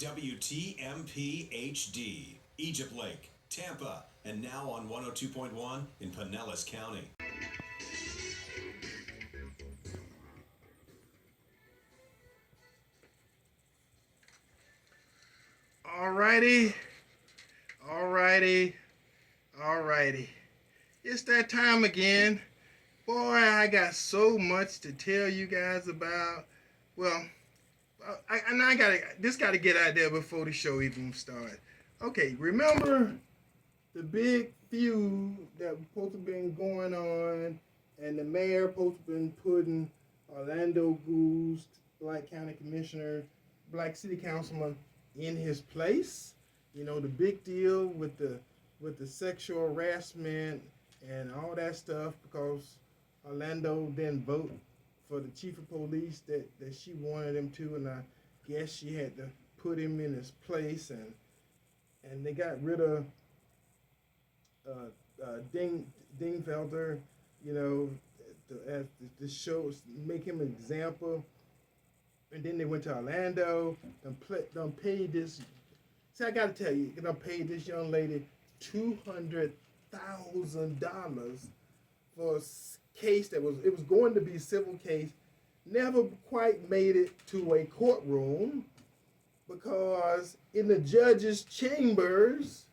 WTMP HD, Egypt Lake, Tampa, and now on 102.1 in Pinellas County. Alrighty, alrighty, alrighty. It's that time again. Boy, I got so much to tell you guys about. Well, this gotta get out there before the show even starts. Okay, remember the big feud that was supposed to been going on, and the mayor supposed to been putting Orlando Goose, Black County Commissioner, Black City Councilman, in his place. You know, the big deal with the sexual harassment and all that stuff, because Orlando didn't vote for the chief of police that she wanted him to, and I guess she had to put him in his place, and they got rid of Dingfelder, you know, as the show, make him an example. And then they went to Orlando, done paid this. See, I gotta tell you, done paid this young lady $200,000 for a case it was going to be a civil case, never quite made it to a courtroom, because in the judge's chambers,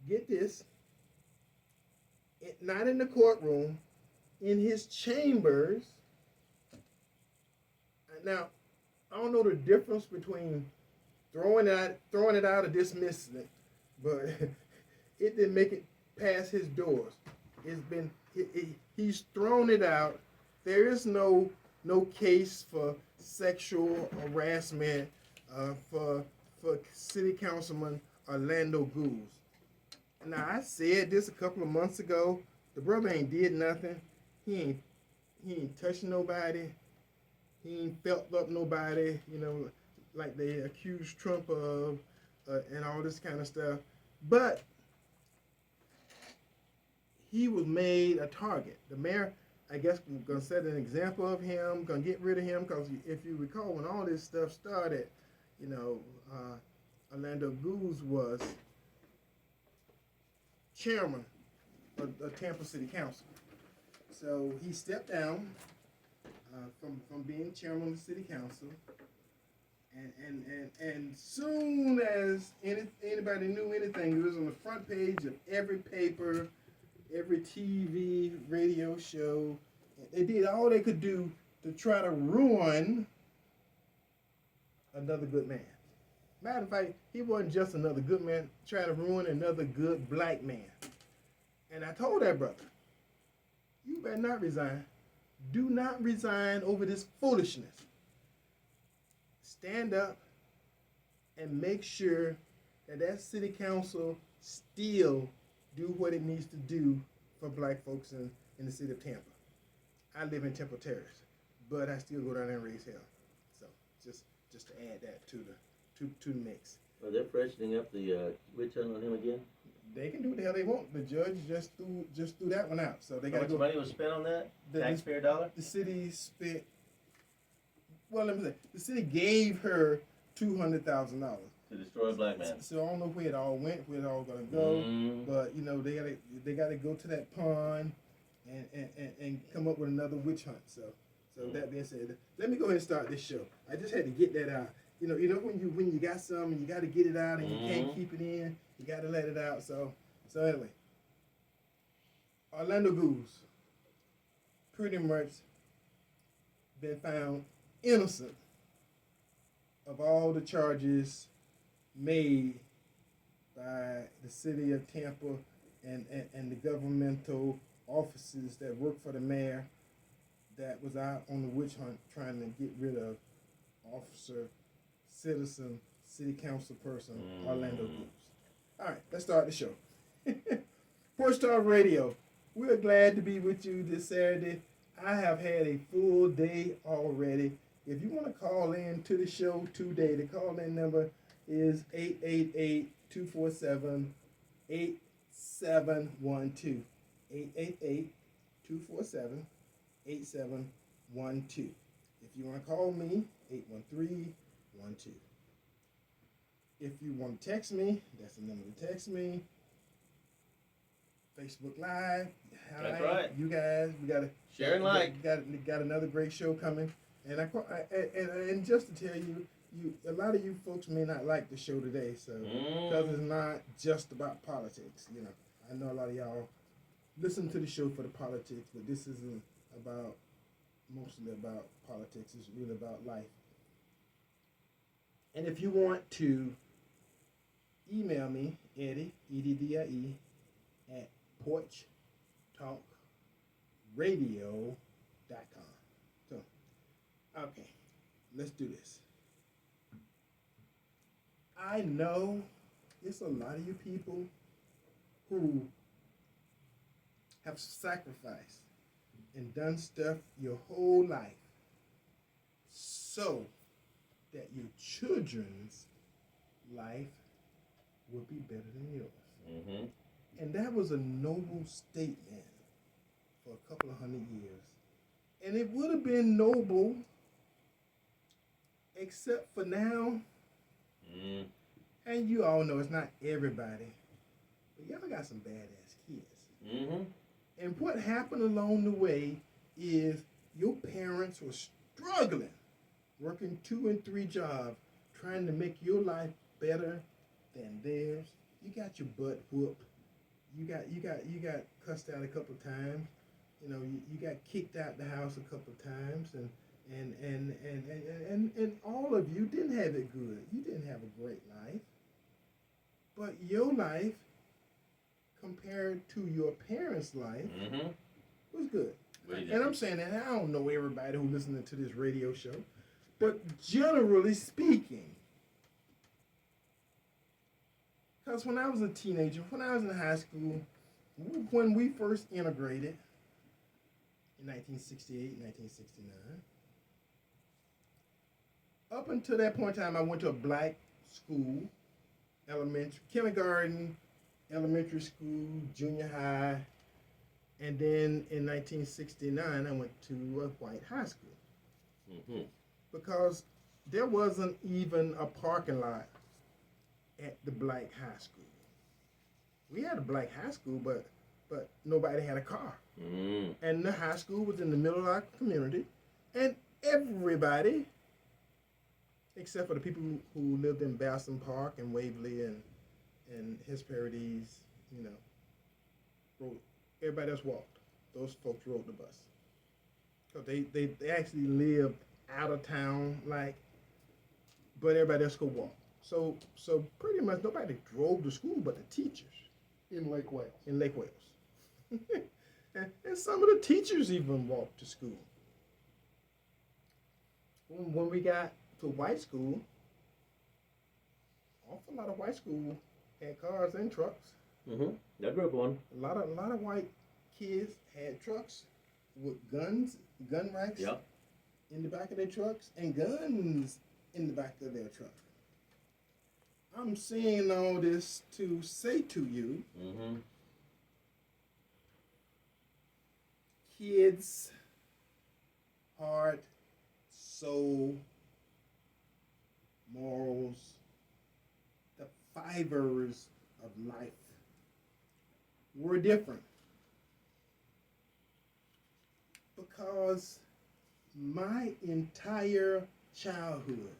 get this, not in the courtroom, in his chambers. Now, I don't know the difference between throwing it out or dismissing it, but it didn't make it past his doors. He's thrown it out. There is no case for sexual harassment for City Councilman Orlando Goose. Now, I said this a couple of months ago. The brother ain't did nothing. He ain't touched nobody. He ain't felt up nobody, you know, like they accused Trump of, and all this kind of stuff. But he was made a target. The mayor, I guess, was going to set an example of him, going to get rid of him, because if you recall, when all this stuff started, you know, Orlando Goose was chairman of the Tampa City Council. So he stepped down from being chairman of the city council, and soon as anybody knew anything, it was on the front page of every paper, every TV, radio show. They did all they could do to try to ruin another good man. Matter of fact, he wasn't just another good man, try to ruin another good black man. And I told that brother, you better not resign. Do not resign over this foolishness. Stand up and make sure that city council still do what it needs to do for black folks in the city of Tampa. I live in Temple Terrace, but I still go down there and raise hell. So just to add that to the mix. Are they freshening up the witch hunt on him again? They can do what the hell they want. The judge just threw that one out. So they got. How much money was spent on that? Taxpayer dollar? The city spent. Well, let me say, the city gave her $200,000 to destroy a black man. So I don't know where it all went, where it all gonna go. But you know, they gotta go to that pond and come up with another witch hunt. So that being said, let me go ahead and start this show. I just had to get that out. You know when you got something and you got to get it out and you can't keep it in, you got to let it out. So anyway, Orlando Goose pretty much been found innocent of all the charges made by the city of Tampa and the governmental offices that work for the mayor that was out on the witch hunt trying to get rid of officer, citizen, city council person, Orlando Goose. All right, let's start the show. PorchTalkRadio, we're glad to be with you this Saturday. I have had a full day already. If you want to call in to the show today, the call-in number is 888-247-8712. 888-247-8712. If you want to call me, If you want to text me, that's the number to text me. Facebook Live. Hi, That's right. You guys, we got got another great show coming, and and just to tell you, a lot of you folks may not like the show today, so because it's not just about politics. You know, I know a lot of y'all listen to the show for the politics, but this isn't mostly about politics. It's really about life. And if you want to email me, Eddie, EDDIE, at PorchTalkRadio.com. So, okay, let's do this. I know it's a lot of you people who have sacrificed and done stuff your whole life so that your children's life will be better than yours. Mm-hmm. And that was a noble statement for a couple of 100 years. And it would have been noble, except for now. And you all know it's not everybody, but y'all got some badass kids. Mm-hmm. And what happened along the way is your parents were struggling, working 2 and 3 jobs, trying to make your life better than theirs. You got your butt whooped. You got cussed out a couple of times. You know, you got kicked out the house a couple of times, and all of you didn't have it good. You didn't have a great life. But your life, compared to your parents' life, was good. And I'm saying that I don't know everybody who's listening to this radio show, but generally speaking, because when I was a teenager, when I was in high school, when we first integrated in 1968, 1969, up until that point in time, I went to a black school, kindergarten, elementary school, junior high, and then in 1969, I went to a white high school. Because there wasn't even a parking lot at the black high school. We had a black high school, but nobody had a car. And the high school was in the middle of our community, and everybody, except for the people who lived in Basson Park and Waverly and Hesperides, you know, everybody else walked. Those folks rode the bus. So they actually lived out of town, but everybody else could walk. So pretty much nobody drove to school but the teachers. In Lake Wales. and some of the teachers even walked to school. When we got to white school, awful lot of white school had cars and trucks. I grew up one. A lot of white kids had trucks with gun racks in the back of their trucks and guns in the back of their truck. I'm saying all this to say to you, kids, heart, soul, morals, the fibers of life were different. Because my entire childhood,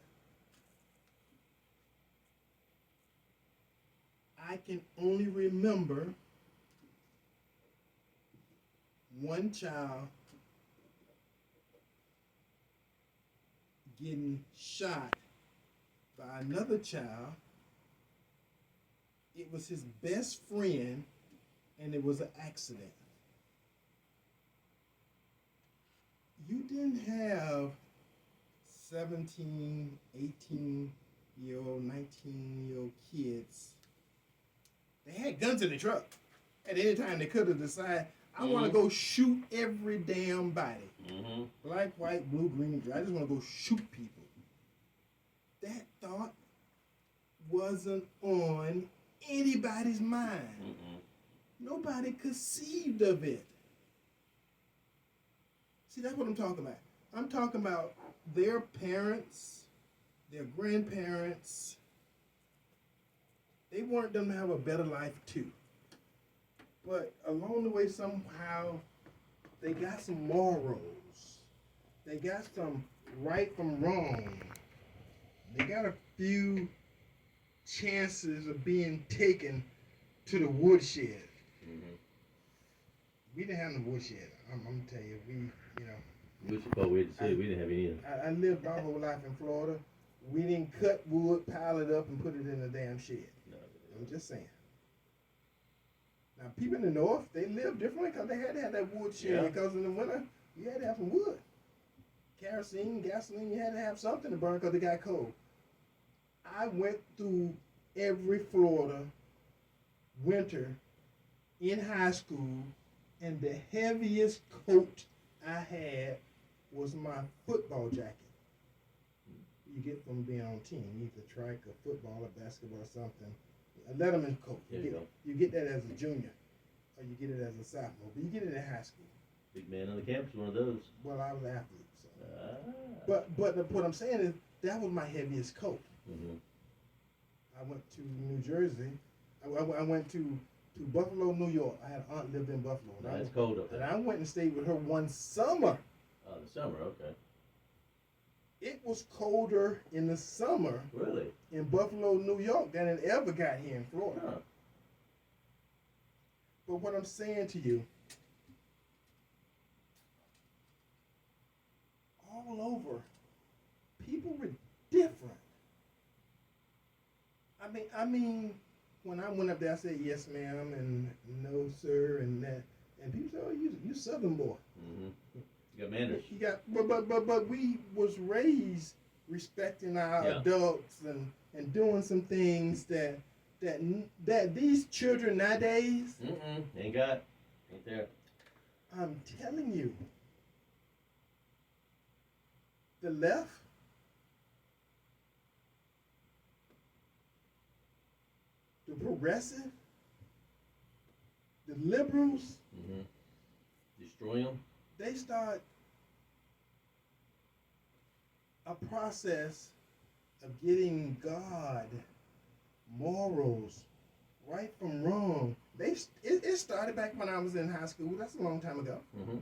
I can only remember one child getting shot by another child. It was his best friend, and it was an accident. You didn't have 17, 18-year-old, 19-year-old kids. They had guns in the truck. At any time, they could have decided, I want to go shoot every damn body. Black, white, blue, green, and gray. I just want to go shoot people. That thought wasn't on anybody's mind. Nobody conceived of it. See, that's what I'm talking about. I'm talking about their parents, their grandparents, they wanted them to have a better life too. But along the way, somehow, they got some morals. They got some right from wrong. They got a few chances of being taken to the woodshed. Mm-hmm. We didn't have no woodshed. I'm gonna tell you, We supposed we had to say we didn't have any either. I lived my whole life in Florida. We didn't cut wood, pile it up, and put it in a damn shed. No, I'm just saying. Now, people in the north, they live differently because they had to have that wood shed. Yeah. Because in the winter, you had to have some wood. Kerosene, gasoline, you had to have something to burn because it got cold. I went through every Florida winter in high school, and the heaviest coat I had was my football jacket. You get from being on a team, either track or football or basketball or something. A Letterman coat. You get that as a junior, or you get it as a sophomore, but you get it in high school. Big man on the campus, one of those. Well, I was an athlete, so. But what I'm saying is that was my heaviest coat. Mm-hmm. I went to New Jersey. I went to Buffalo, New York. I had an aunt lived in Buffalo. It's cold up there. And I went and stayed with her one summer. Oh, the summer, okay. It was colder in the summer Really? in Buffalo, New York than it ever got here in Florida. Huh. But what I'm saying to you, all over, people were different. I mean, when I went up there, I said yes, ma'am, and no, sir, and that, and people said, "Oh, you Southern boy." Mm-hmm. You got manners. You got, but we was raised respecting our adults and doing some things that these children nowadays. Ain't there. I'm telling you, the left, the progressive, the liberals, Destroy them. they start a process of getting God, morals, right from wrong. It started back when I was in high school. That's a long time ago. Mm-hmm.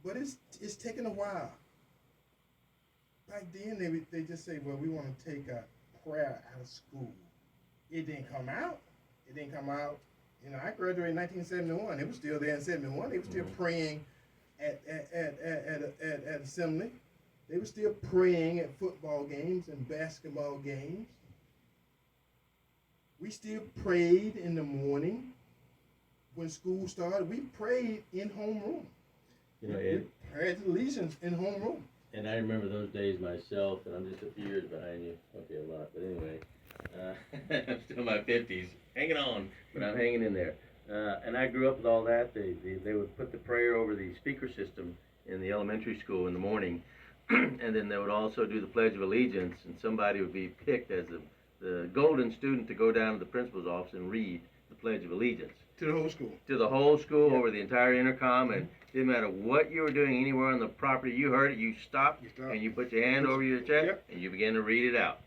But it's taken a while. Back then, they just say, well, we want to take a prayer out of school. It didn't come out. You know, I graduated in 1971. It was still there in 71. They were still praying at assembly. They were still praying at football games and basketball games. We still prayed in the morning when school started. We prayed in homeroom. You know, we prayed allegiance in homeroom. And I remember those days myself, and I'm just a few years behind you. Okay, a lot, but anyway. I'm still in my 50s, hanging on, but I'm hanging in there. And I grew up with all that. They would put the prayer over the speaker system in the elementary school in the morning, and then they would also do the Pledge of Allegiance, and somebody would be picked as the golden student to go down to the principal's office and read the Pledge of Allegiance. To the whole school. To the whole school, over the entire intercom, and didn't matter what you were doing anywhere on the property, you heard it, you stopped. And you put your hand over your chest, and you began to read it out.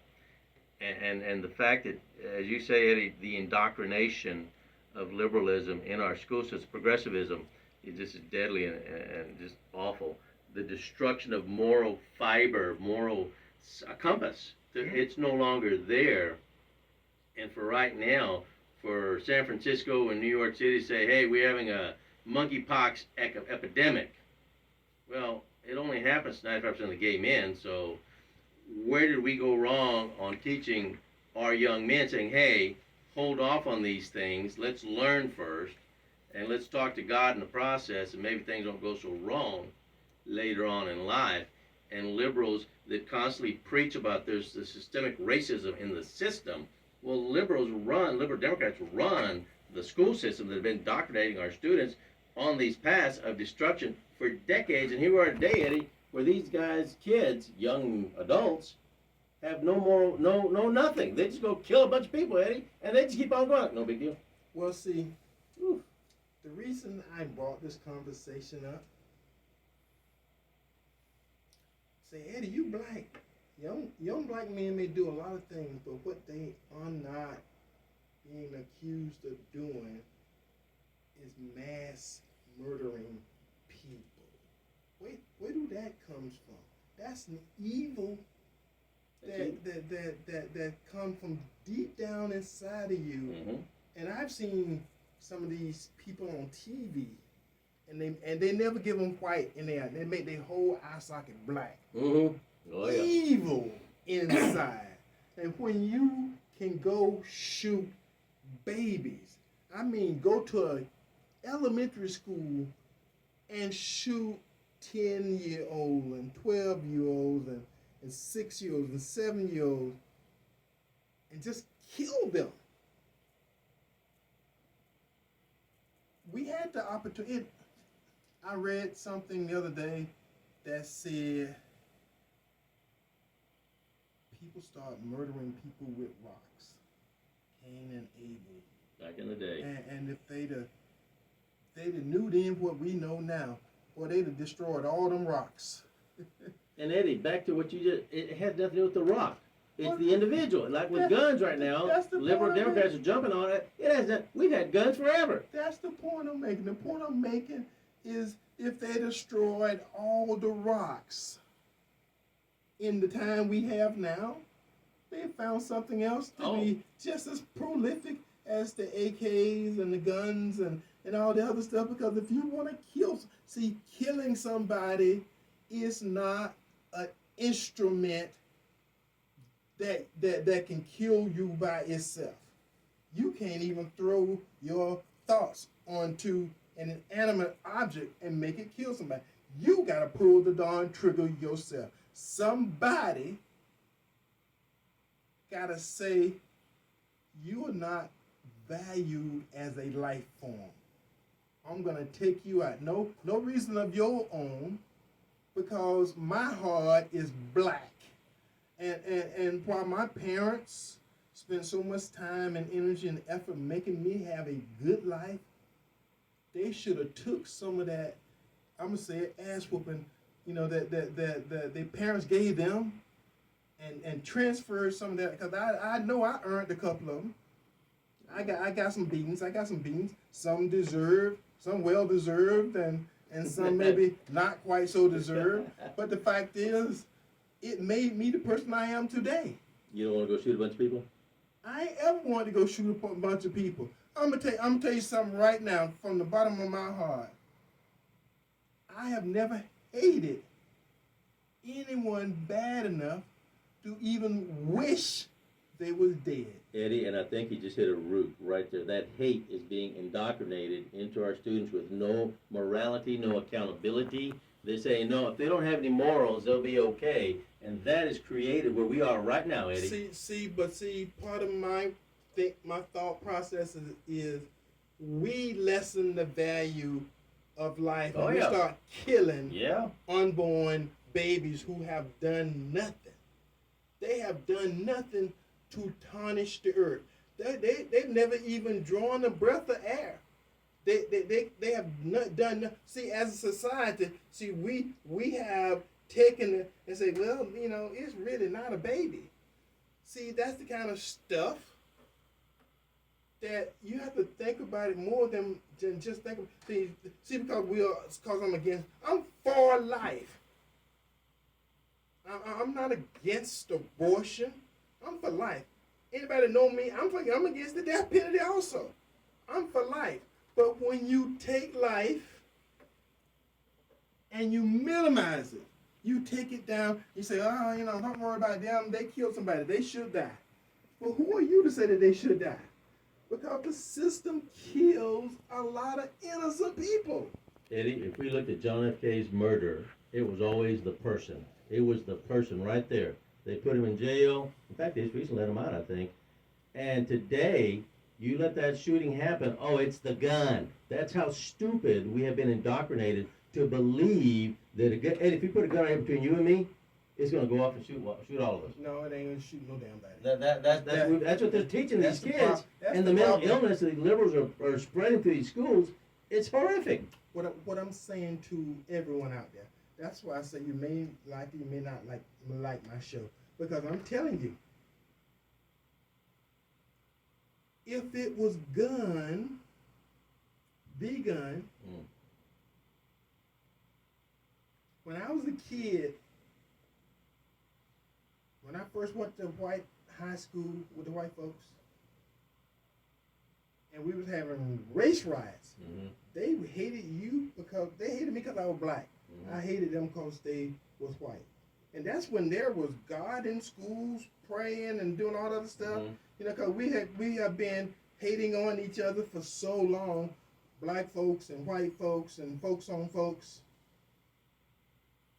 And the fact that, as you say, Eddie, the indoctrination of liberalism in our school system, progressivism, is just deadly and just awful. The destruction of moral fiber, moral compass, it's no longer there. And for right now, for San Francisco and New York City to say, hey, we're having a monkeypox epidemic. Well, it only happens to 95% of the gay men, so where did we go wrong on teaching our young men, saying, hey, hold off on these things, let's learn first, and let's talk to God in the process, and maybe things don't go so wrong later on in life. And liberals that constantly preach about there's the systemic racism in the system, well, liberal Democrats run the school system that have been indoctrinating our students on these paths of destruction for decades. And here we are today, Eddie, where these guys, kids, young adults, have no moral, no nothing. They just go kill a bunch of people, Eddie, and they just keep on going. No big deal. Well, see, the reason I brought this conversation up, say, Eddie, you black. young black men may do a lot of things, but what they are not being accused of doing is mass murdering people. Where do that comes from? That's an evil that come from deep down inside of you. Mm-hmm. And I've seen some of these people on TV, and they never give them white in there. They make their whole eye socket black. Mm-hmm. Oh, yeah. Evil inside. And when you can go shoot babies, I mean, go to an elementary school and shoot 10-year-olds and 12-year-olds and 6-year-olds and 7-year-olds and just kill them. We had the opportunity. I read something the other day that said people start murdering people with rocks. Cain and Abel. Back in the day. And if they'd have knew then what we know now, well, they'd have destroyed all them rocks. And Eddie, back to what you just, it has nothing to do with the rock. It's the individual. Like with guns right now, liberal Democrats are jumping on it. It has not, we've had guns forever. That's the point I'm making. The point I'm making is if they destroyed all the rocks in the time we have now, they found something else to be just as prolific as the AKs and the guns and all the other stuff. Because if you want to kill, killing somebody is not an instrument that can kill you by itself. You can't even throw your thoughts onto an inanimate object and make it kill somebody. You gotta pull the darn trigger yourself. Somebody gotta say you are not valued as a life form. I'm gonna take you out. No reason of your own, because my heart is black. And while my parents spent so much time and energy and effort making me have a good life, they should have took some of that, I'm gonna say it, ass whooping, that their parents gave them, and transferred some of that, because I know I earned a couple of them. I got some beatings. Some deserved, some well deserved, and some maybe not quite so deserved. But the fact is, it made me the person I am today. You don't want to go shoot a bunch of people? I ain't ever wanted to go shoot a bunch of people. I'm gonna tell you something right now from the bottom of my heart. I have never hated anyone bad enough to even wish they was dead. Eddie, and I think you just hit a root right there. That hate is being indoctrinated into our students with no morality, no accountability. They're saying, no, if they don't have any morals, they'll be okay. And that is created where we are right now, Eddie. See, part of my thought process is we lessen the value of life when we start killing unborn babies who have done nothing. They have done nothing to tarnish the earth. They've never even drawn a breath of air. They have not done. See, as a society, we have taken it and say, well, it's really not a baby. See, that's the kind of stuff that you have to think about it more than just think of. See, because I'm for life. I'm not against abortion. I'm for life. Anybody know me? I'm against the death penalty also. I'm for life. But when you take life and you minimize it, you take it down, you say, don't worry about them, they killed somebody, they should die. Well, who are you to say that they should die? Because the system kills a lot of innocent people. Eddie, if we looked at John F. K's murder, it was always the person. It was the person right there. They put him in jail. In fact, they just recently let him out, I think. And today, you let that shooting happen, it's the gun. That's how stupid we have been indoctrinated to believe that a gun, Eddie, if you put a gun right between you and me, it's going to go off and shoot all of us. No, it ain't going to shoot no damn body. That's what they're teaching these kids. And the mental illness that the liberals are spreading through these schools, it's horrific. What I'm saying to everyone out there, that's why I say you may like it, you may not like my show. Because I'm telling you, if it was gun, the gun, when I was a kid, when I first went to white high school with the white folks, and we was having race riots, they hated you because they hated me because I was black. I hated them because they was white. And that's when there was God in schools praying and doing all that other stuff. You know, because we have been hating on each other for so long, black folks and white folks and folks on folks.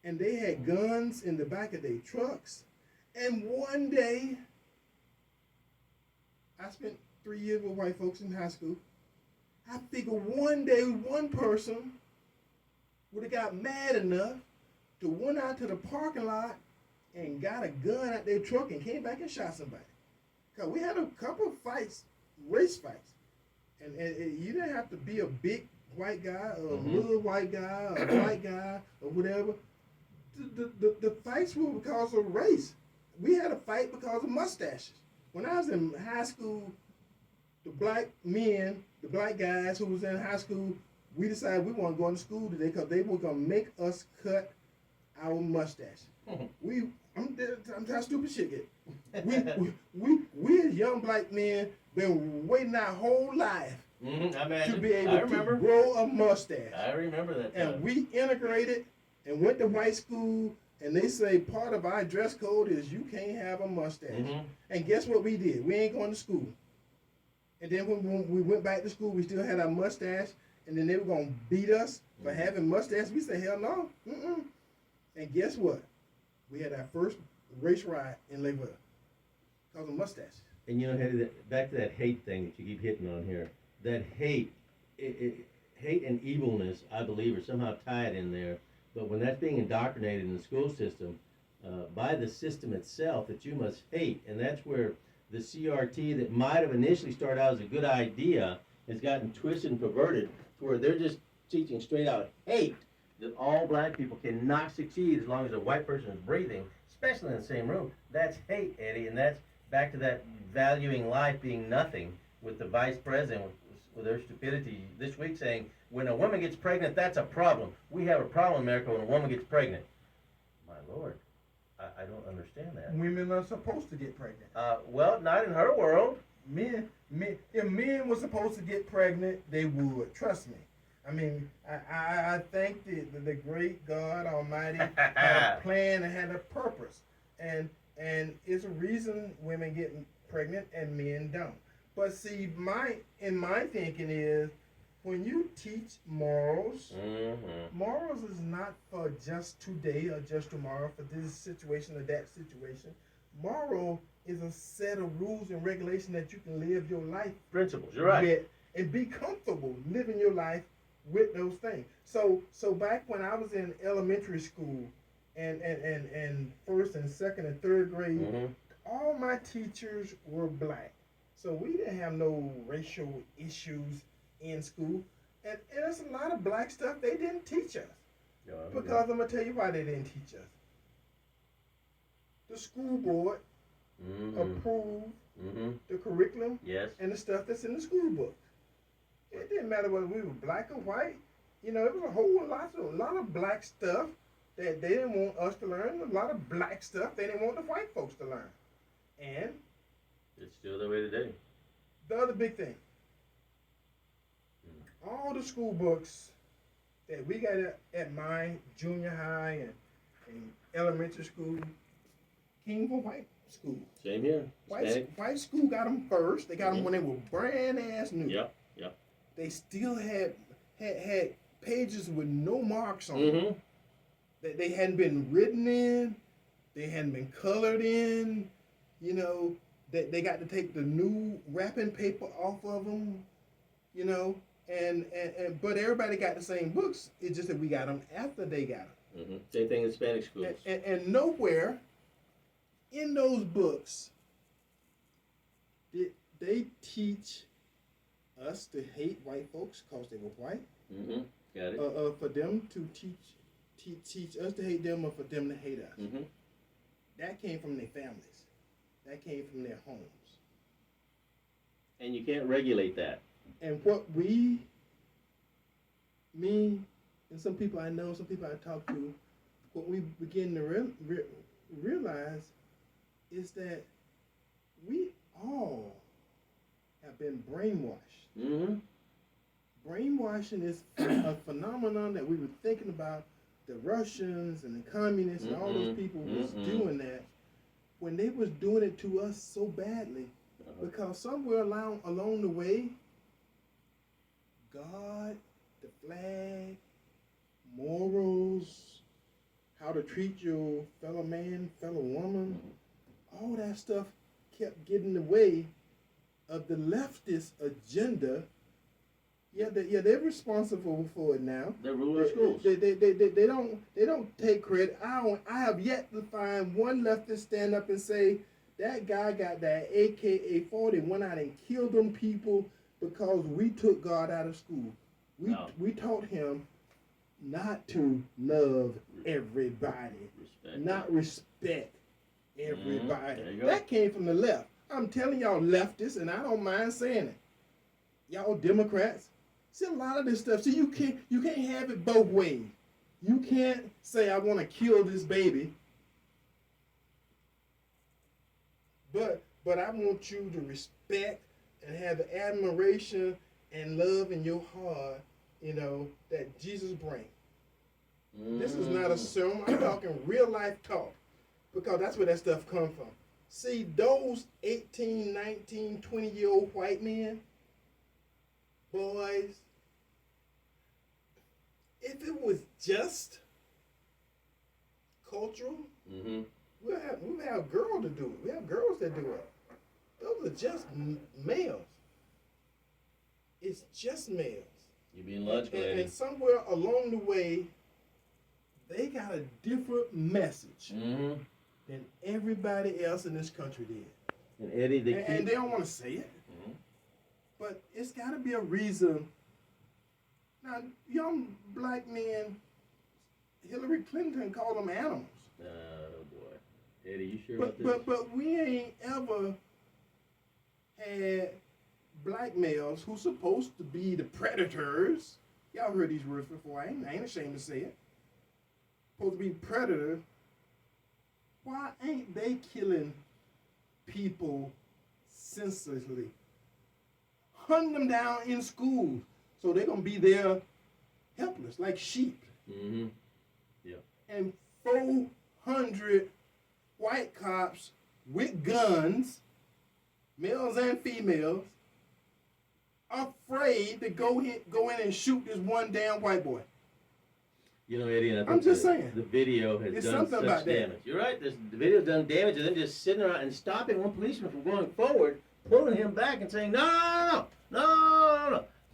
And they had guns in the back of their trucks. And one day, I spent 3 years with white folks in high school. I figured one day one person would have got mad enough to went out to the parking lot and got a gun out their truck and came back and shot somebody. Because we had a couple of fights, race fights. And you didn't have to be a big white guy or a little white guy or a white guy or whatever. The fights were because of race. We had a fight because of mustaches. When I was in high school, the black men, the black guys who was in high school, we decided we weren't going to school today because they were going to make us cut our mustache. I'm how stupid shit get. We as young black men been waiting our whole life to be able to grow a mustache. I remember that time. And we integrated and went to white school, and they say part of our dress code is you can't have a mustache. And guess what we did? We ain't going to school. And then when we went back to school, we still had our mustache, and then they were going to beat us for having mustache. We said, hell no. And guess what? We had our first race riot in Lakeville because of mustache. And you know, back to that hate thing that you keep hitting on here. That hate, hate and evilness, I believe, are somehow tied in there. But when that's being indoctrinated in the school system, by the system itself, that you must hate, and that's where the CRT that might have initially started out as a good idea has gotten twisted and perverted to where they're just teaching straight out hate, that all black people cannot succeed as long as a white person is breathing, especially in the same room. That's hate, Eddie, and that's back to that valuing life being nothing with the vice president with their stupidity this week saying, when a woman gets pregnant, that's a problem. We have a problem in America when a woman gets pregnant. My Lord, I don't understand that. Women are supposed to get pregnant. Well, not in her world. If men were supposed to get pregnant, they would. Trust me. I mean, I think the great God Almighty had a plan and had a purpose, and it's a reason women get pregnant and men don't. But see, my thinking is, when you teach morals, morals is not for just today or just tomorrow, for this situation or that situation. Moral is a set of rules and regulations that you can live your life. Principles, you're right. With, and be comfortable living your life with those things. So back when I was in elementary school and first and second and third grade, all my teachers were black. So we didn't have no racial issues in school. And there's a lot of black stuff they didn't teach us. Because I'm going to tell you why they didn't teach us. The school board approved the curriculum and the stuff that's in the school book. It didn't matter whether we were black or white. You know, it was a lot of black stuff that they didn't want us to learn. A lot of black stuff they didn't want the white folks to learn. And it's still that way today. The other big thing, all the school books that we got at my junior high and elementary school came from white school. Same here. White school got them first. They got them when they were brand ass new. Yep. They still had pages with no marks on them. That they hadn't been written in. They hadn't been colored in. You know, they got to take the new wrapping paper off of them. You know, and but everybody got the same books. It's just that we got them after they got them. Same thing in Hispanic schools. And nowhere in those books did they teach us to hate white folks because they were white. Got it. For them to teach us to hate them, or for them to hate us. that came from their families. That came from their homes. And you can't regulate that. And what me, and some people I know, some people I talk to, what we begin to realize is that we all have been brainwashed. Mm-hmm. Brainwashing is a phenomenon that we were thinking about. The Russians and the communists and all those people was doing that when they was doing it to us so badly, because somewhere along the way, God, the flag, morals, how to treat your fellow man, fellow woman, all that stuff kept getting in the way of the leftist agenda. Yeah, they're responsible for it now. They rule our schools. They don't take credit. I have yet to find one leftist stand up and say that guy got that AK-40, went out and killed them people because we took God out of school. We taught him not to love everybody, not respect everybody. That came from the left. I'm telling y'all leftists, and I don't mind saying it. Y'all Democrats. See, a lot of this stuff. See, you can't have it both ways. You can't say I want to kill this baby, but I want you to respect and have the admiration and love in your heart, that Jesus brings. This is not a sermon. I'm talking real life talk, because that's where that stuff comes from. See, those 18, 19, 20-year-old white men, boys, if it was just cultural, we'll have girls to do it. We have girls that do it. Those are just males. It's just males. You're being logical, Eddie. And somewhere along the way, they got a different message than everybody else in this country did. And Eddie, and they don't want to say it. But it's got to be a reason. Now, young black men, Hillary Clinton called them animals. Oh, boy. Eddie, you sure about this? But we ain't ever had black males who's supposed to be the predators. Y'all heard these words before. I ain't ashamed to say it. Supposed to be predators. Why ain't they killing people senselessly? Hunting them down in schools, so they're going to be there helpless, like sheep. Yeah. And 400 white cops with guns, males and females, afraid to go in and shoot this one damn white boy. Eddie, and I think I'm just saying. The video has done such damage. That. You're right. The video's done damage, and then just sitting around and stopping one policeman from going forward, pulling him back and saying, no.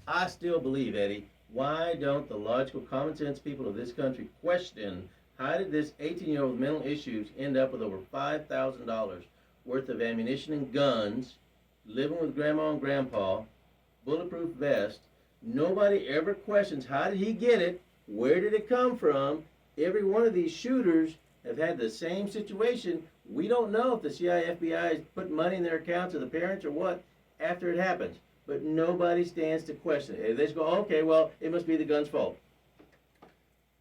I still believe, Eddie, why don't the logical, common sense people of this country question how did this 18-year-old mental issues end up with over $5,000 worth of ammunition and guns, living with grandma and grandpa, bulletproof vest? Nobody ever questions how did he get it, where did it come from? Every one of these shooters have had the same situation. We don't know if the CIA, FBI is putting money in their accounts of the parents or what after it happens. But nobody stands to question it. They just go, okay, well, it must be the gun's fault.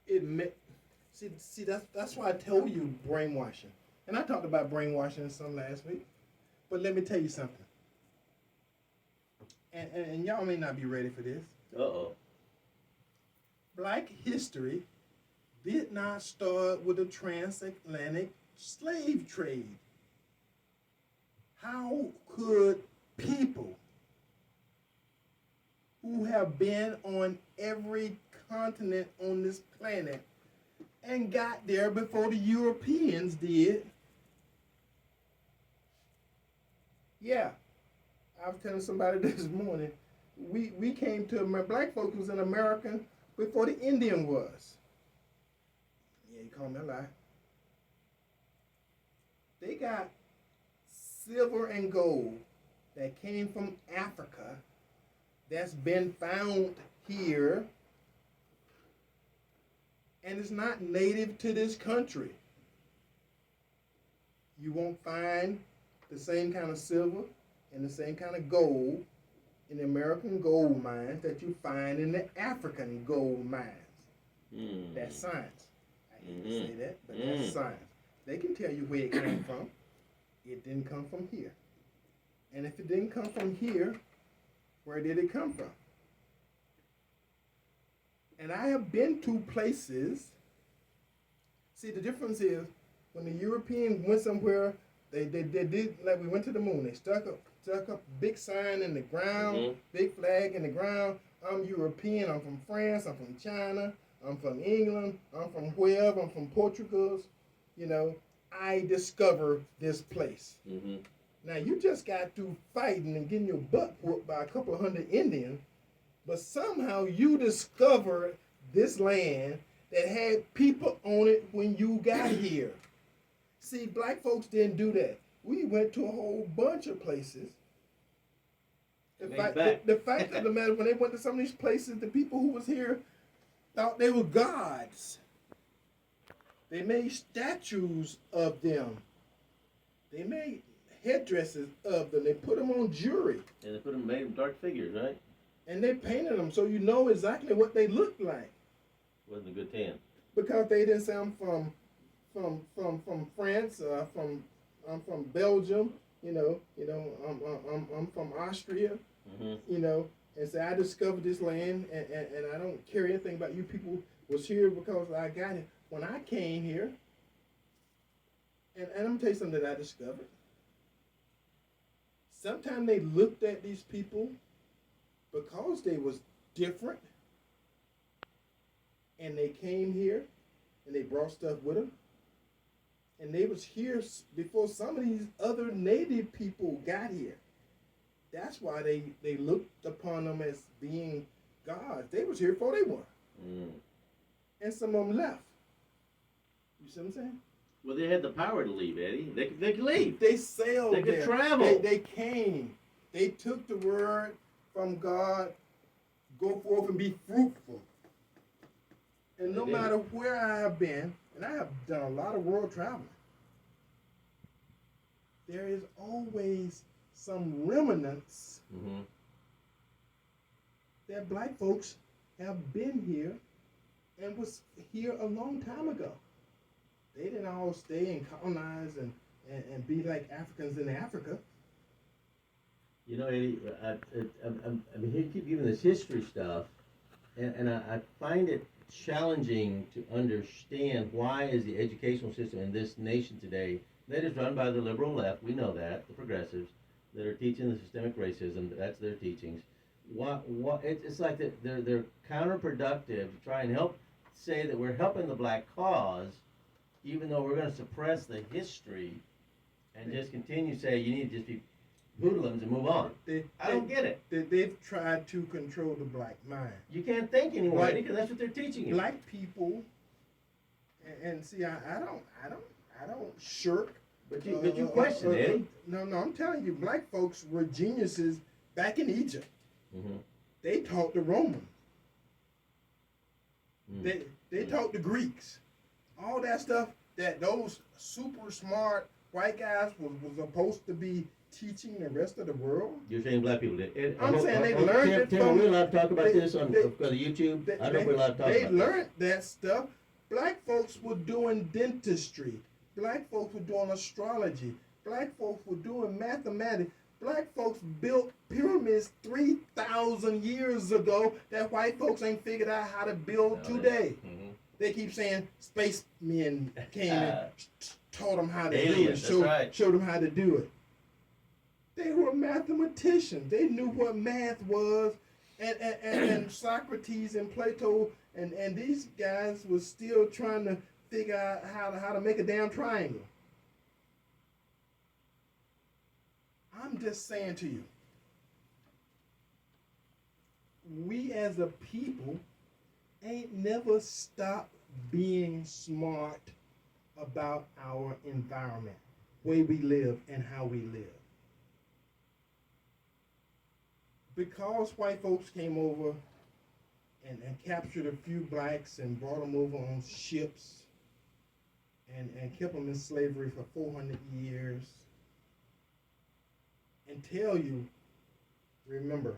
See, that's why I told you brainwashing. And I talked about brainwashing some last week. But let me tell you something. And y'all may not be ready for this. Uh-oh. Black history did not start with the transatlantic slave trade. How could people who have been on every continent on this planet and got there before the Europeans did? Yeah, I was telling somebody this morning, we came to, black folks was in America before the Indian was. Yeah, you call me a lie. They got silver and gold that came from Africa that's been found here and it's not native to this country. You won't find the same kind of silver and the same kind of gold in the American gold mines that you find in the African gold mines. That's science. I hate to say that, but that's science. They can tell you where it came from. It didn't come from here. And if it didn't come from here, where did it come from? And I have been to places. See, the difference is when the Europeans went somewhere, they did like we went to the moon. They stuck up a big sign in the ground, big flag in the ground. I'm European. I'm from France. I'm from China. I'm from England. I'm from wherever. I'm from Portugal. You know, I discovered this place. Now you just got through fighting and getting your butt whooped by a couple of hundred Indians, but somehow you discovered this land that had people on it when you got here. See, black folks didn't do that. We went to a whole bunch of places. The fact of the matter, when they went to some of these places, the people who was here thought they were gods. They made statues of them. They made headdresses of them. They put them on jewelry. And they made them dark figures, right? And they painted them so you know exactly what they looked like. Wasn't a good tan. Because they didn't say I'm from France. I'm from Belgium. I'm from Austria. And so I discovered this land, and I don't care anything about you people was here because I got it. When I came here, and I'm going to tell you something that I discovered. Sometimes they looked at these people because they was different, and they came here, and they brought stuff with them, and they was here before some of these other native people got here. That's why they looked upon them as being gods. They was here before they were. And some of them left. You see what I'm saying? Well, they had the power to leave, Eddie. They could leave. They sailed. They could travel. They came. They took the word from God, go forth and be fruitful. And no matter where I have been, and I have done a lot of world traveling, there is always some remnants that black folks have been here and was here a long time ago. They didn't all stay and colonize and be like Africans in Africa. You know, Eddie, he keep giving this history stuff, and I find it challenging to understand why is the educational system in this nation today that is run by the liberal left, we know that, the progressives, that are teaching the systemic racism, that's their teachings. It's like they're counterproductive to try and help say that we're helping the black cause, even though we're going to suppress the history and just continue to say you need to just be hoodlums and move on. I don't get it. They've tried to control the black mind. You can't think anymore, because that's what they're teaching you. Black people, and see, I don't shirk. But you question, Eddie. No, I'm telling you, black folks were geniuses back in Egypt. They taught the Romans. They taught the Greeks. All that stuff that those super smart white guys was supposed to be teaching the rest of the world. You're saying black people did. I'm saying they learned it from... Are we allowed to talk about this on the YouTube? I don't know if we're allowed to talk about it. They learned that stuff. Black folks were doing dentistry. Black folks were doing astrology. Black folks were doing mathematics. Black folks built pyramids 3,000 years ago that white folks ain't figured out how to build today. They keep saying spacemen came and taught them how to do it, showed them how to do it. They were mathematicians. They knew what math was, and Socrates and Plato and these guys was still trying to figure out how to make a damn triangle. I'm just saying to you, we as a people ain't never stopped being smart about our environment, way we live and how we live. Because white folks came over and captured a few blacks and brought them over on ships and kept them in slavery for 400 years and tell you, remember,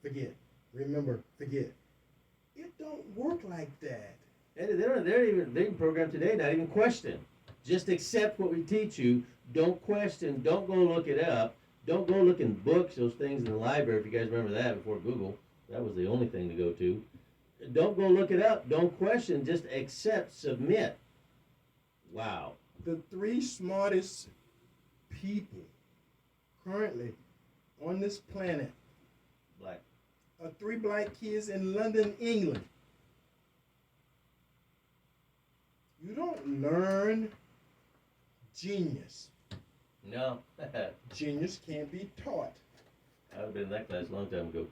forget, remember, forget. It don't work like that. They're even programmed today, not even question. Just accept what we teach you. Don't question. Don't go look it up. Don't go look in books, those things in the library, if you guys remember that before Google. That was the only thing to go to. Don't go look it up. Don't question. Just accept, submit. Wow. The 3 smartest people currently on this planet Black. are 3 black kids in London, England. You don't learn genius. No. Genius can't be taught. I've been in that class a long time ago.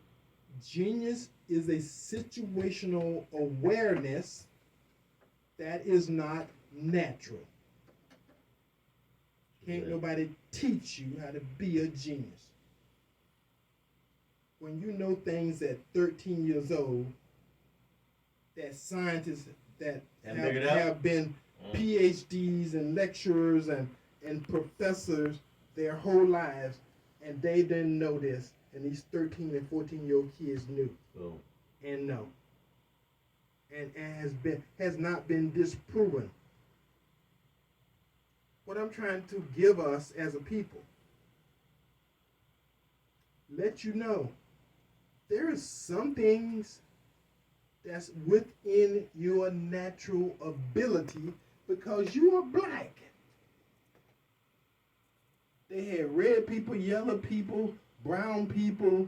Genius is a situational awareness that is not natural. Can't nobody teach you how to be a genius. When you know things at 13 years old that scientists that have been PhDs and lecturers and professors their whole lives, and they didn't know this, and these 13 and 14-year-old kids knew and know, and has not been disproven. What I'm trying to give us as a people, let you know, there is some things that's within your natural ability because you are black. They had red people, yellow people, brown people,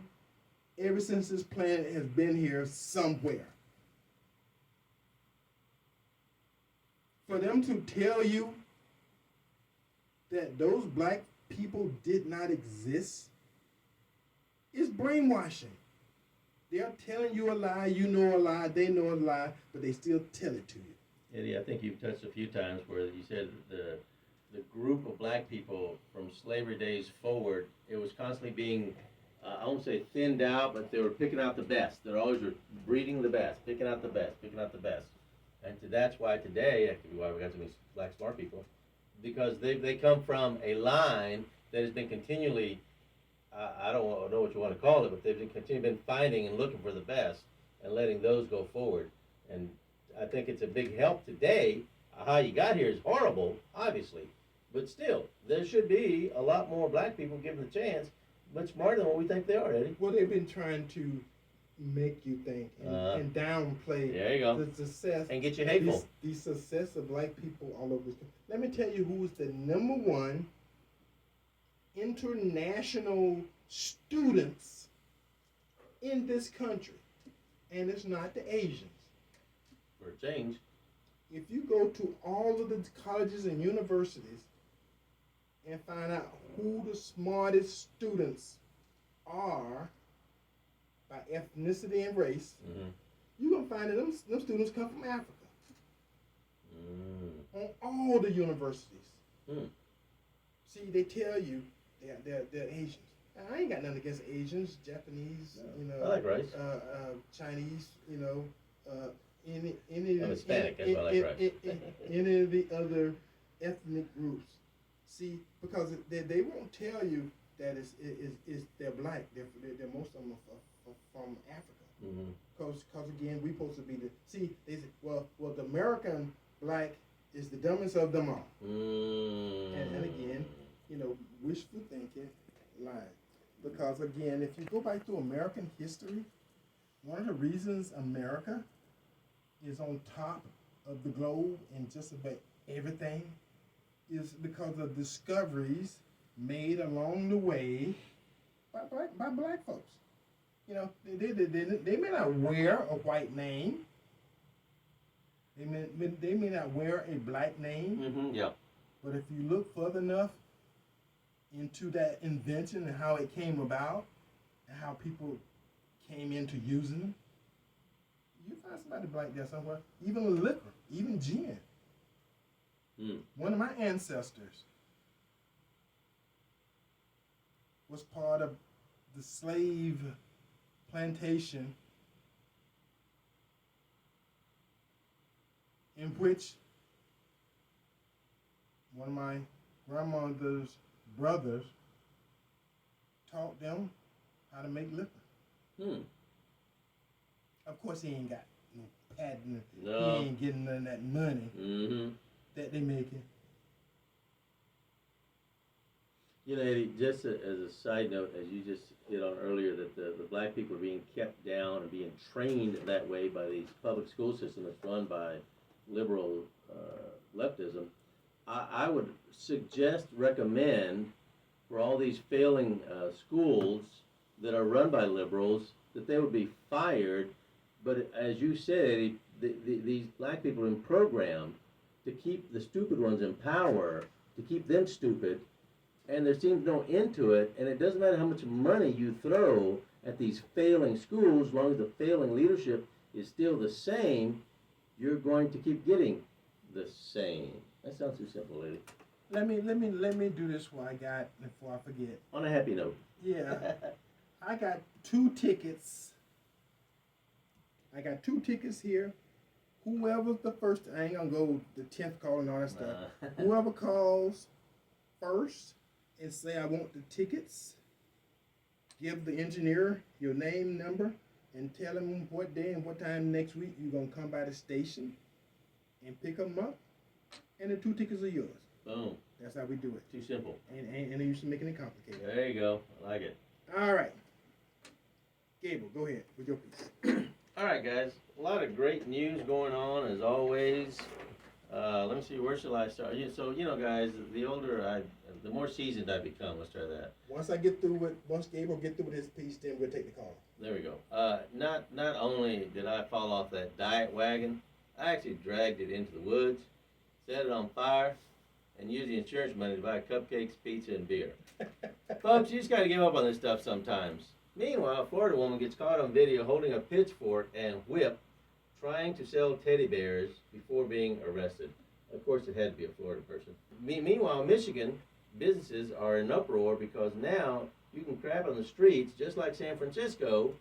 ever since this planet has been here somewhere. For them to tell you that those black people did not exist is brainwashing. They're telling you a lie, you know a lie, they know a lie, but they still tell it to you. Eddie, I think you've touched a few times where you said the group of black people from slavery days forward, it was constantly being, I won't say thinned out, but they were picking out the best. They're always breeding the best, picking out the best, picking out the best. And that's why today, that could be why we got so many black smart people, because they come from a line that has been continually, I don't know what you want to call it, but they've been finding and looking for the best and letting those go forward. And I think it's a big help today. How you got here is horrible, obviously, but still, there should be a lot more black people given the chance, much smarter than what we think they are, Eddie. Well, they've been trying to make you think and downplay there you go. the success and get you hateful. The success of black people all over. Let me tell you who's the #1 international students in this country, and it's not the Asians. For a change. If you go to all of the colleges and universities and find out who the smartest students are by ethnicity and race, you're going to find that them students come from Africa. On all the universities. See, they tell you they're Asians. I ain't got nothing against Asians, Japanese, I like rice. Chinese, any I'm Hispanic, that's why I like rice. any of the other ethnic groups. See, because they won't tell you that they're black. They're most of them are from Africa. Because again, we supposed to be they say, well, the American black is the dumbest of them all. And again, wishful thinking, lying. Because again, if you go back to American history, one of the reasons America is on top of the globe in just about everything is because of discoveries made along the way by black folks. They may not wear a white name. They may not wear a black name. Yeah. But if you look further enough into that invention and how it came about and how people came into using them, you find somebody black there somewhere. Even liquor, even gin. One of my ancestors was part of the slave plantation in which one of my grandmother's brothers taught them how to make liquor. Of course, he ain't got no patent. No. He ain't getting none of that money that they making. You know, Eddie, just as a side note, as you just hit on earlier, that the black people are being kept down and being trained that way by these public school system that's run by liberal leftism, I would recommend for all these failing schools that are run by liberals that they would be fired. But as you said, these black people are programmed to keep the stupid ones in power, to keep them stupid, and there seems no end to it, and it doesn't matter how much money you throw at these failing schools, as long as the failing leadership is still the same, you're going to keep getting the same. That sounds too simple, lady. Let me do this before I forget. On a happy note. Yeah. I got 2 tickets. I got 2 tickets here. Whoever's the first, I ain't gonna go the 10th call and all that stuff. Whoever calls first and say I want the tickets, give the engineer your name, number, and tell him what day and what time next week you're gonna come by the station and pick them up, and the 2 tickets are yours. Boom. That's how we do it. Too simple. And they used to making it complicated. There you go. I like it. All right. Gable, go ahead with your piece. All right, guys. A lot of great news going on, as always. Let me see, where shall I start? So, guys, the more seasoned I become, let's try that. Once Gable get through with his piece, then we'll take the call. There we go. Not only did I fall off that diet wagon, I actually dragged it into the woods, set it on fire, and used the insurance money to buy cupcakes, pizza, and beer. Folks, you just got to give up on this stuff sometimes. Meanwhile, a Florida woman gets caught on video holding a pitchfork and whip, trying to sell teddy bears before being arrested. Of course, it had to be a Florida person. Meanwhile, Michigan businesses are in uproar because now you can crap on the streets, just like San Francisco.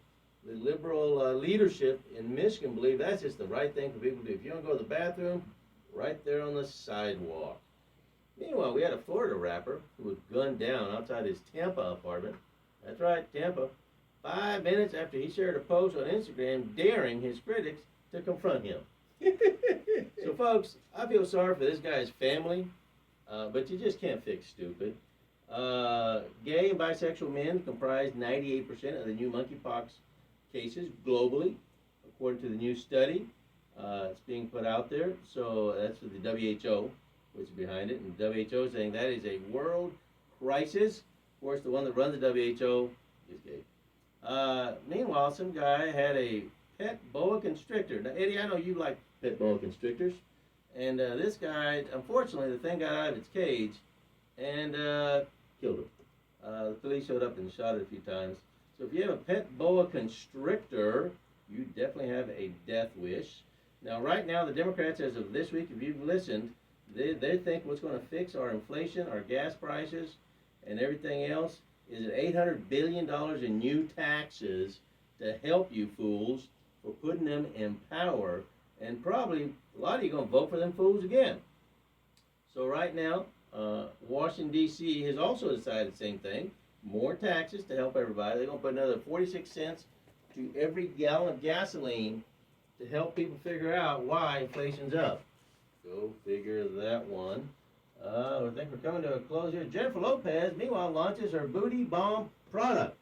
The liberal leadership in Michigan believe that's just the right thing for people to do. If you don't go to the bathroom, right there on the sidewalk. Meanwhile, we had a Florida rapper who was gunned down outside his Tampa apartment. That's right, Tampa. 5 minutes after he shared a post on Instagram daring his critics to confront him. So, folks, I feel sorry for this guy's family, but you just can't fix stupid. Gay and bisexual men comprise 98% of the new monkeypox cases globally, according to the new study. It's being put out there. So that's what the WHO was behind it. And the WHO saying that is a world crisis. Of course, the one that runs the WHO is gay. Meanwhile, some guy had a pet boa constrictor. Now, Eddie, I know you like pet boa constrictors. And this guy, unfortunately, the thing got out of its cage and killed him. The police showed up and shot it a few times. So if you have a pet boa constrictor, you definitely have a death wish. Now, right now, the Democrats, as of this week, if you've listened, they think what's going to fix our inflation, our gas prices, and everything else is $800 billion in new taxes to help you fools for putting them in power. And probably a lot of you are going to vote for them fools again. So right now, Washington, D.C. has also decided the same thing. More taxes to help everybody. They're going to put another 46 cents to every gallon of gasoline to help people figure out why inflation's up. Go figure that one. I think we're coming to a close here. Jennifer Lopez, meanwhile, launches her booty bomb product.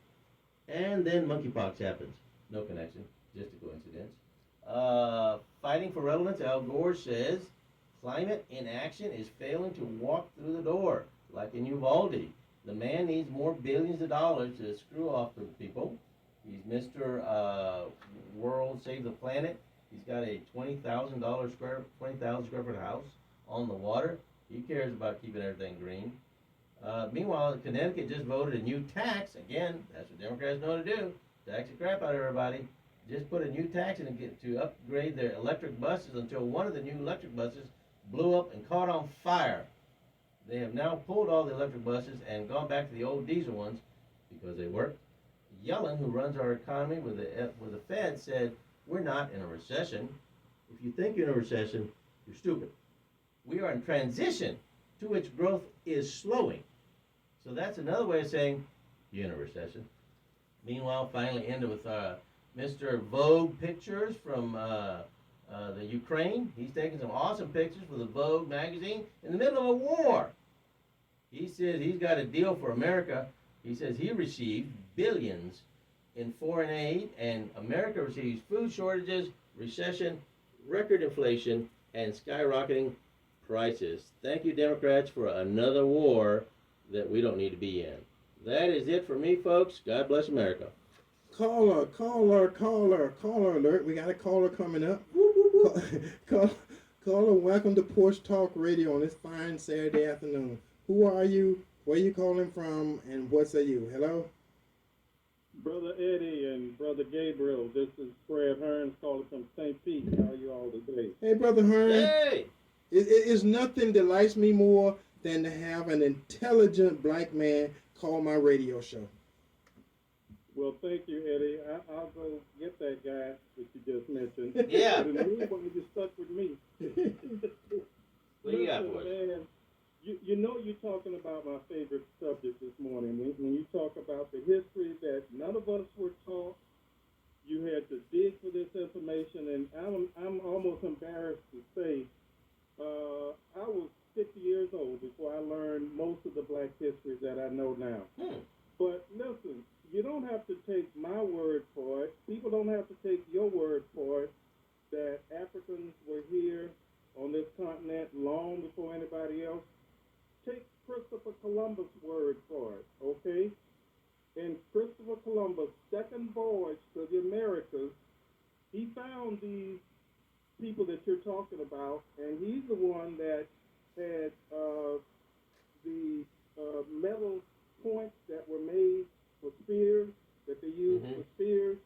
And then monkeypox happens. No connection, just a coincidence. Fighting for relevance, Al Gore says, climate inaction is failing to walk through the door, like in Uvalde. The man needs more billions of dollars to screw off the people. He's Mr. World Save the Planet. He's got a 20,000 square foot house on the water. He cares about keeping everything green. Meanwhile, Connecticut just voted a new tax. Again, that's what Democrats know to do. Tax the crap out of everybody. Just put a new tax in to upgrade their electric buses until one of the new electric buses blew up and caught on fire. They have now pulled all the electric buses and gone back to the old diesel ones because they work. Yellen, who runs our economy with the Fed, said, we're not in a recession. If you think you're in a recession, you're stupid. We are in transition to which growth is slowing. So that's another way of saying you're in a recession. Meanwhile, finally ended with Mr. Vogue pictures from the Ukraine. He's taking some awesome pictures for the Vogue magazine in the middle of a war. He says he's got a deal for America. He says he received billions in foreign aid, and America receives food shortages, recession, record inflation, and skyrocketing prices. Thank you, Democrats, for another war that we don't need to be in. That is it for me, folks. God bless America. Caller alert. We got a caller coming up. Caller, welcome to Porch Talk Radio on this fine Saturday afternoon. Who are you? Where you calling from? And what say you? Hello? Brother Eddie and Brother Gabriel, this is Fred Hearns calling from St. Pete. How are you all today? Hey, Brother Hearn. Hey! It is nothing delights me more than to have an intelligent black man call my radio show. Well, thank you, Eddie. I'll go get that guy that you just mentioned. Yeah. But in the meanwhile, you stuck with me. What do you got for us? Man, you know you're talking about my favorite subject this morning. When you talk about the history that none of us were taught, you had to dig for this information, and I'm almost embarrassed to say I was 50 years old before I learned most of the black history that I know now. But listen, you don't have to take my word for it. People don't have to take your word for it that Africans were here on this continent long before anybody else. Take Christopher Columbus' word for it, okay? In Christopher Columbus' second voyage to the Americas, he found these people that you're talking about, and he's the one that had the metal points that were made for spears, that they used for spears,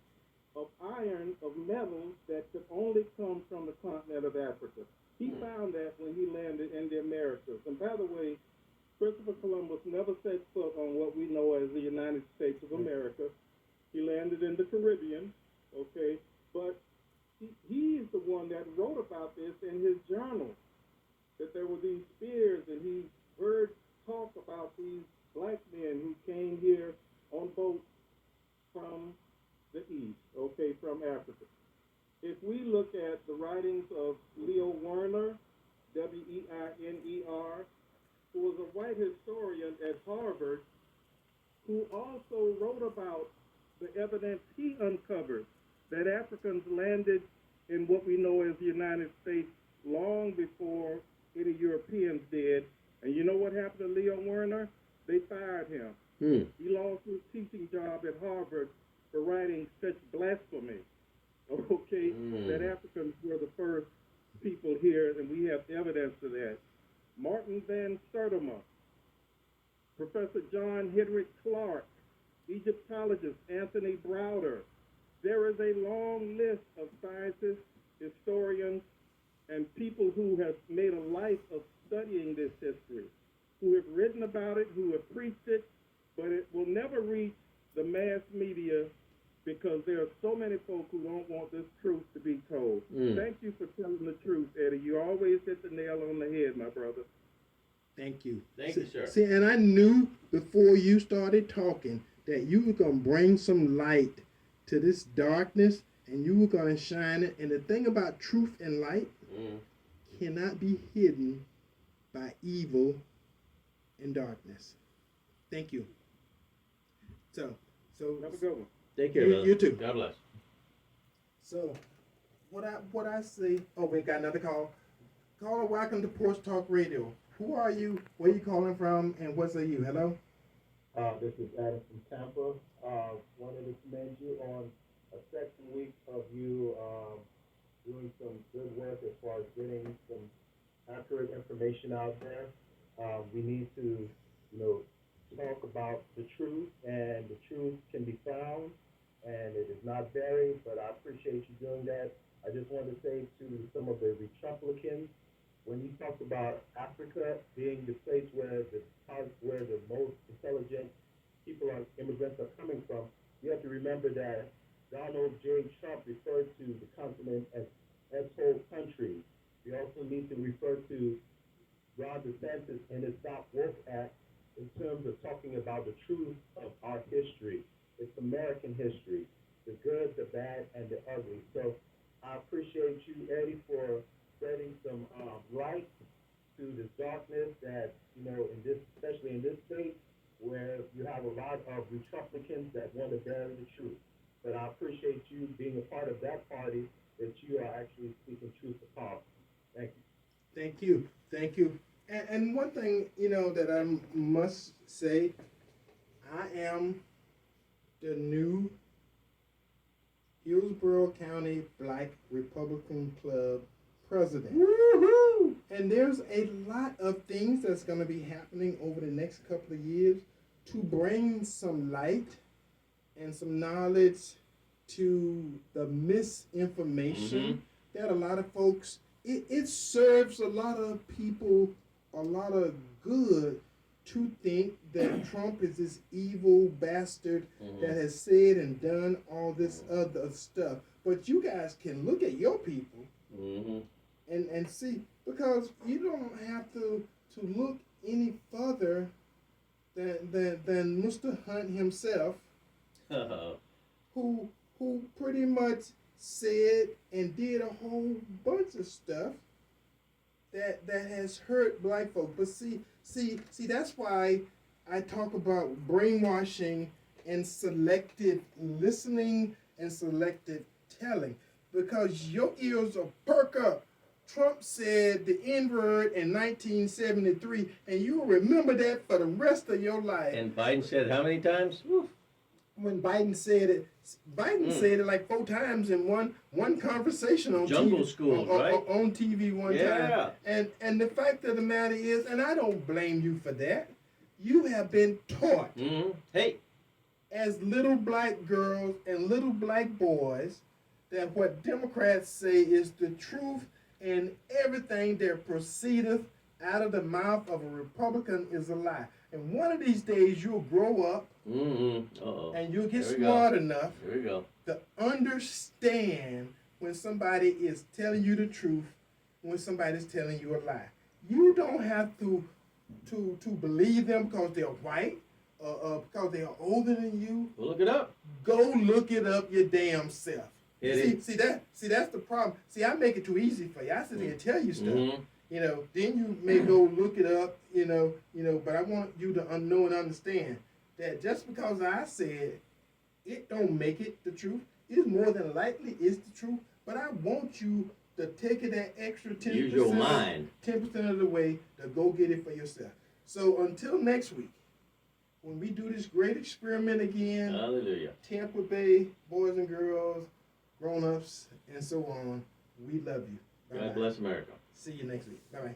of iron, of metals that could only come from the continent of Africa. He found that when he landed in the Americas. And by the way, Christopher Columbus never set foot on what we know as the United States of America. He landed in the Caribbean, okay? But he is the one that wrote about this in his journal, that there were these spears, and he heard talk about these black men who came here on boats from the east, okay, from Africa. If we look at the writings of Leo Werner, Weiner, who was a white historian at Harvard, who also wrote about the evidence he uncovered that Africans landed in what we know as the United States long before any Europeans did. And you know what happened to Leo Werner? They fired him. He lost his teaching job at Harvard for writing such blasphemy, okay, that Africans were the first people here, and we have evidence of that. Martin van Sertima, Professor John Henrik Clark, Egyptologist Anthony Browder. There is a long list of scientists, historians, and people who have made a life of studying this history, who have written about it, who have preached it, but it will never reach the mass media because there are so many folk who don't want this truth to be told. Thank you for telling the truth, Eddie. You always hit the nail on the head, my brother. Thank you. Thank you, sir. See, and I knew before you started talking that you were going to bring some light to this darkness, and you were going to shine it. And the thing about truth and light cannot be hidden by evil and darkness. Thank you. So Have a good one. Take care, brother. You too. God bless. So, what I see? Oh, we got another call. Caller, welcome to Porch Talk Radio. Who are you? Where you calling from? And what say you? Hello. This is Adam from Tampa. Wanted to commend you on a second week of you doing some good work as far as getting some accurate information out there. We need to, talk about the truth, and the truth can be found, and it is not buried. But I appreciate you doing that. I just wanted to say to some of the Republicans, when you talk about Africa being the place where the most intelligent people are immigrants are coming from, you have to remember that Donald J. Trump referred to the continent as whole countries. We also need to refer to Ron DeSantis in his telling the truth. But I appreciate you being a part of that party, that you are actually speaking truth to power. Thank you. Thank you. Thank you. And one thing, that I must say, I am the new Hillsborough County Black Republican Club president. Woohoo! And there's a lot of things that's going to be happening over the next couple of years to bring some light and some knowledge to the misinformation that a lot of folks, it serves a lot of people a lot of good to think that Trump is this evil bastard that has said and done all this other stuff. But you guys can look at your people and see, because you don't have to look any further than Mr. Hunt himself, who pretty much said and did a whole bunch of stuff that has hurt black folks. But see, that's why I talk about brainwashing and selective listening and selective telling, because your ears will perk up. Trump said the N-word in 1973, and you'll remember that for the rest of your life. And Biden said how many times? Woo. When Biden said it, said it like 4 times in one conversation on Jungle TV, schools, on, right? on TV one Yeah. time. And the fact of the matter is, and I don't blame you for that, you have been taught Hey, as little black girls and little black boys that what Democrats say is the truth, and everything that proceedeth out of the mouth of a Republican is a lie. And one of these days you'll grow up and you'll get smart enough to understand when somebody is telling you the truth, when somebody's telling you a lie. You don't have to believe them because they're white, because they are older than you. we'll look it up. Go look it up your damn self. Eddie. See that's the problem. See, I make it too easy for you. I sit there and tell you stuff. Then you may go look it up, but I want you to know and understand that just because I said it don't make it the truth. It more than likely is the truth, but I want you to take it that extra 10%. Use your mind. 10% of the way to go get it for yourself. So until next week, when we do this great experiment again, Hallelujah. Tampa Bay, boys and girls, grown-ups, and so on, we love you. Bye-bye. God bless America. See you next week. Bye-bye.